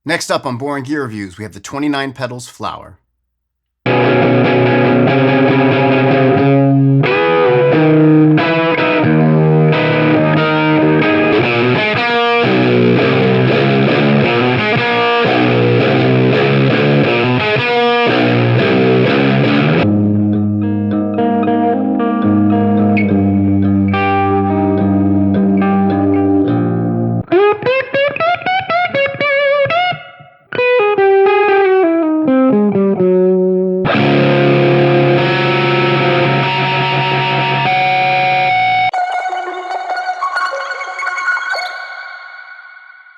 Next up on Boring Gear Reviews, we have the 29 pedals FLWR.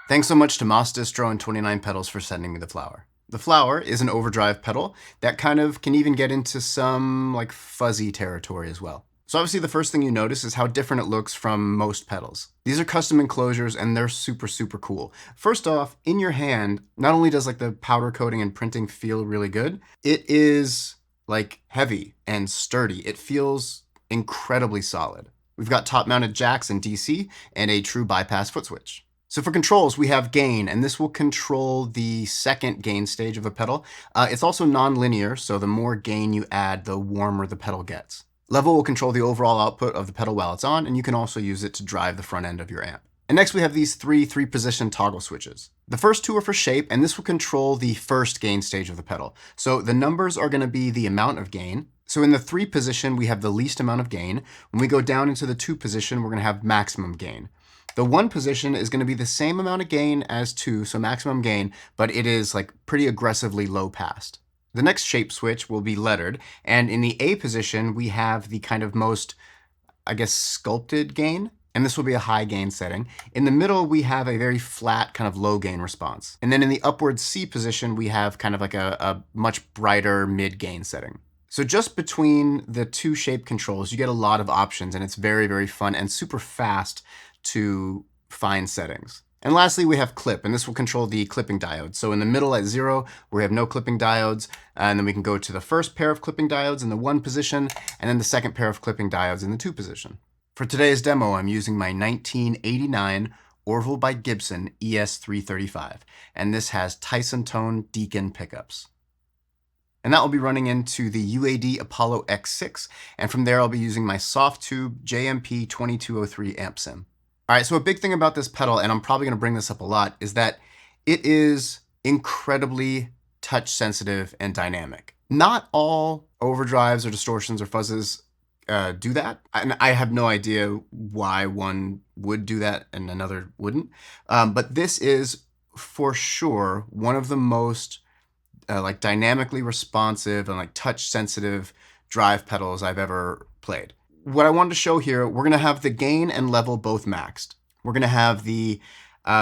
Thanks so much to Moss Distro and 29 Pedals for sending me the FLWR. The FLWR is an overdrive pedal that kind of can even get into some like fuzzy territory as well. So obviously the first thing you notice is how different it looks from most pedals. These are custom enclosures and they're super cool. First off, in your hand, not only does like the powder coating and printing feel really good, it is like heavy and sturdy. It feels incredibly solid. We've got top mounted jacks in DC and a true bypass foot switch. So for controls, we have gain, and this will control the second gain stage of a pedal. It's also non-linear, so the more gain you add, the warmer the pedal gets. Level will control the overall output of the pedal while it's on, and you can also use it to drive the front end of your amp. And next we have these three-position toggle switches. The first two are for shape, and this will control the first gain stage of the pedal. So the numbers are going to be the amount of gain. So in the 3 position, we have the least amount of gain. When we go down into the 2 position, we're going to have maximum gain. The 1 position is going to be the same amount of gain as 2, so maximum gain, but it is like pretty aggressively low passed. The next shape switch will be lettered, and in the A position, we have the kind of most, I guess, sculpted gain, and this will be a high gain setting. In the middle, we have a very flat kind of low gain response. And then in the upward C position, we have kind of like a much brighter mid gain setting. So just between the 2 shape controls, you get a lot of options, and it's very fun and super fast to find settings. And lastly, we have clip, and this will control the clipping diodes. So in the middle at 0, we have no clipping diodes, and then we can go to the first pair of clipping diodes in the 1 position, and then the second pair of clipping diodes in the 2 position. For today's demo, I'm using my 1989 Orville by Gibson ES335, and this has Tyson Tone Deacon pickups. And that will be running into the UAD Apollo X6, and from there I'll be using my soft tube JMP 2203 amp sim. All right, so a big thing about this pedal, and I'm probably going to bring this up a lot, is that it is incredibly touch sensitive and dynamic. Not all overdrives or distortions or fuzzes do that, and I have no idea why one would do that and another wouldn't. But this is for sure one of the most like dynamically responsive and like touch sensitive drive pedals I've ever played. What I wanted to show here, we're going to have the gain and level both maxed. We're going to have the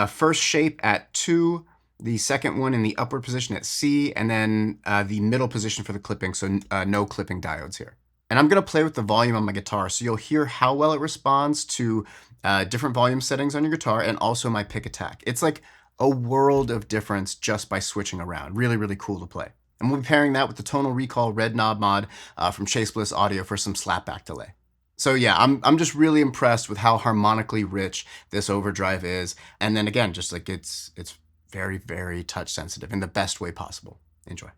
first shape at 2, the second one in the upward position at C, and then the middle position for the clipping, so no clipping diodes here. And I'm going to play with the volume on my guitar, so you'll hear how well it responds to different volume settings on your guitar and also my pick attack. It's like a world of difference just by switching around. Really cool to play. And we'll be pairing that with the Tonal Recall Red Knob mod from Chase Bliss Audio for some slapback delay. So yeah, I'm just really impressed with how harmonically rich this overdrive is. And then again, just like it's very touch sensitive in the best way possible. Enjoy.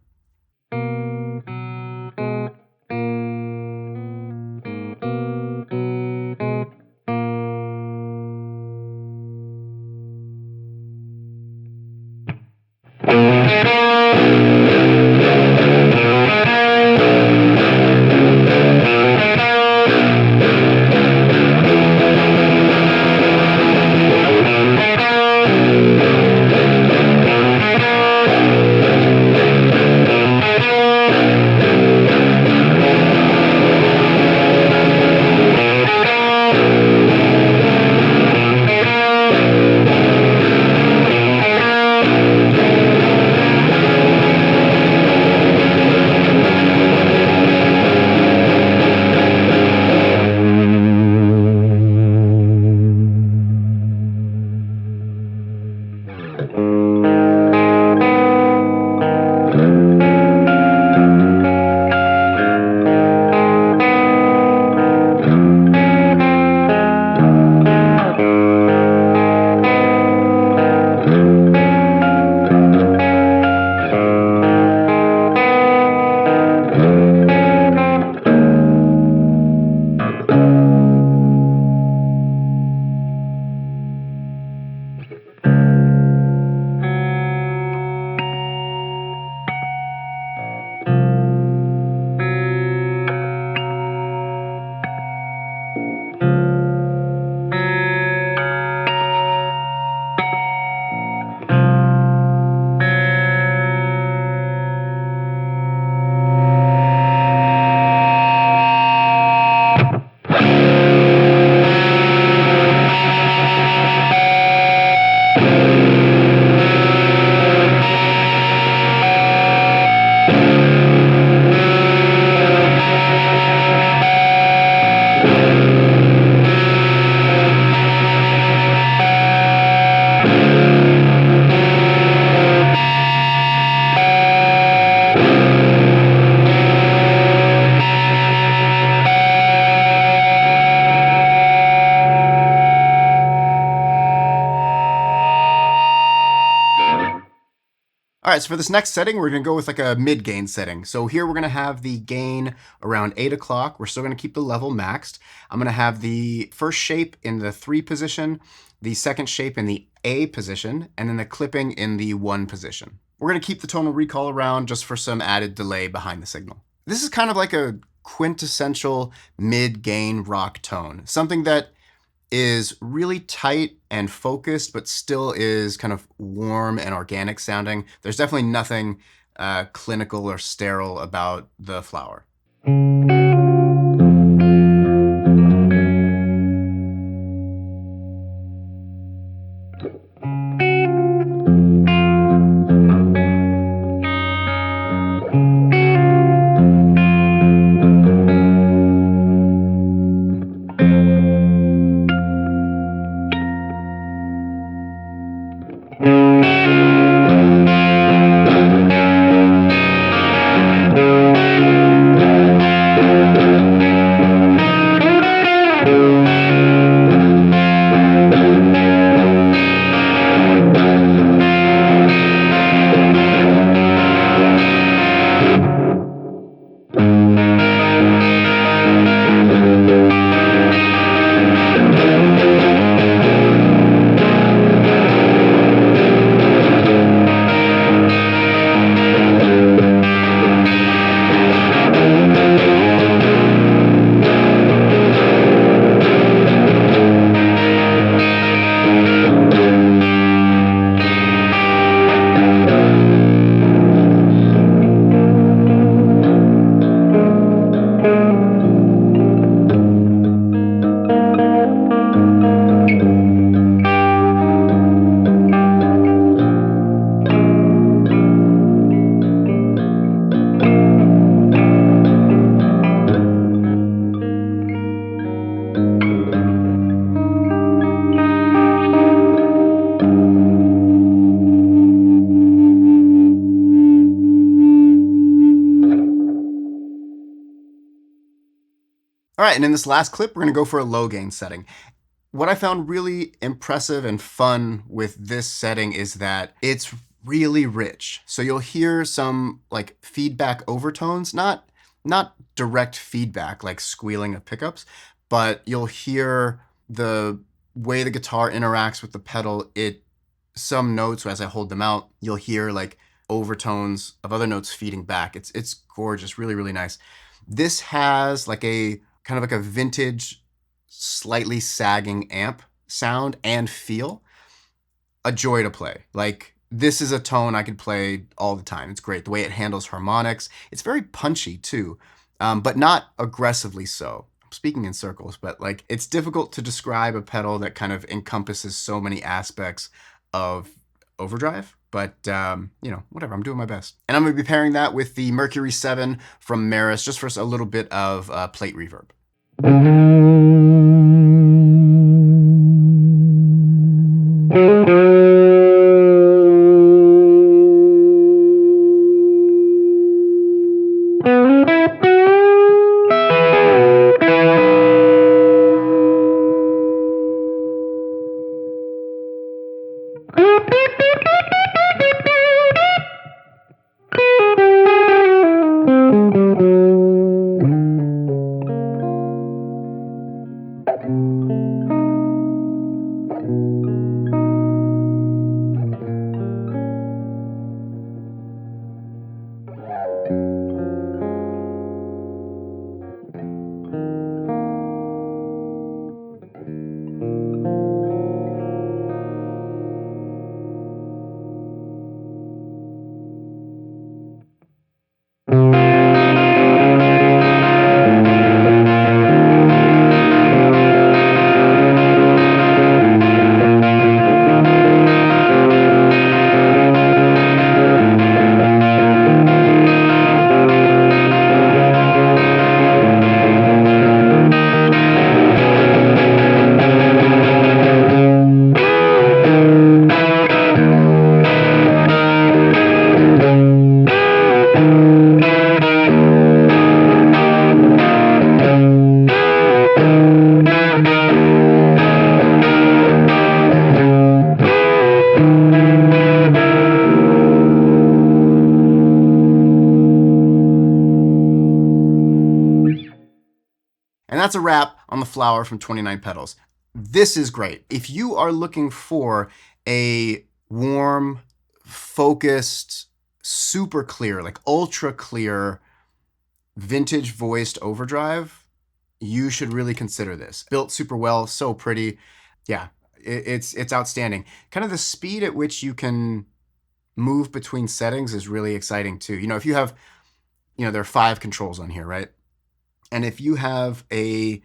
All right, so for this next setting, we're gonna go with like a mid-gain setting. So here we're gonna have the gain around 8 o'clock. We're still gonna keep the level maxed. I'm gonna have the first shape in the 3 position, the second shape in the A position, and then the clipping in the 1 position. We're gonna keep the tonal recall around just for some added delay behind the signal. This is kind of like a quintessential mid-gain rock tone, something that is really tight and focused, but still is kind of warm and organic sounding. There's definitely nothing clinical or sterile about the flower. All right, and in this last clip, we're gonna go for a low gain setting. What I found really impressive and fun with this setting is that it's really rich. So you'll hear some like feedback overtones, not direct feedback like squealing of pickups, but you'll hear the way the guitar interacts with the pedal. Some notes, as I hold them out, you'll hear like overtones of other notes feeding back. It's gorgeous, really, really nice. This has like a kind of like a vintage, slightly sagging amp sound and feel. A joy to play. Like, this is a tone I could play all the time. It's great. The way it handles harmonics. It's very punchy too, but not aggressively so. I'm speaking in circles, but like, it's difficult to describe a pedal that kind of encompasses so many aspects of Overdrive. But, whatever, I'm doing my best. And I'm going to be pairing that with the Mercury7 from Maris just for a little bit of plate reverb. that's a wrap on the Flower from 29 Pedals. This is great. If you are looking for a warm, focused, super clear, like ultra clear, vintage voiced overdrive, you should really consider this. Built super well, so pretty. Yeah, it's outstanding. Kind of the speed at which you can move between settings is really exciting too. If you have, there are 5 controls on here, right? And if you have a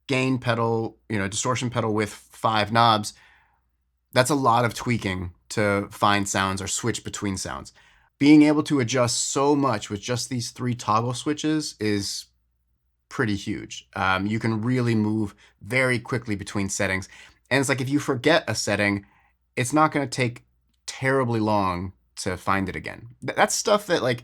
gain pedal, distortion pedal with 5 knobs, that's a lot of tweaking to find sounds or switch between sounds. Being able to adjust so much with just these 3 toggle switches is pretty huge. You can really move very quickly between settings. And it's like if you forget a setting, it's not going to take terribly long to find it again. That's stuff that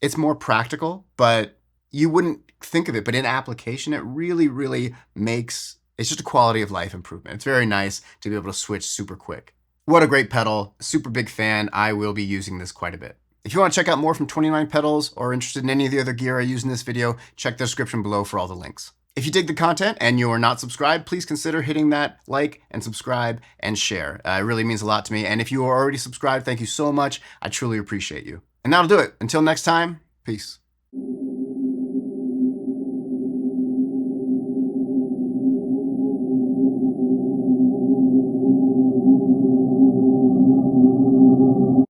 it's more practical, but you wouldn't think of it. But in application, it really, really makes, it's just a quality of life improvement. It's very nice to be able to switch super quick. What a great pedal. Super big fan. I will be using this quite a bit. If you want to check out more from 29 Pedals or interested in any of the other gear I use in this video, check the description below for all the links. If you dig the content and you are not subscribed, please consider hitting that like and subscribe and share. It really means a lot to me. And if you are already subscribed, thank you so much. I truly appreciate you. And that'll do it. Until next time, peace.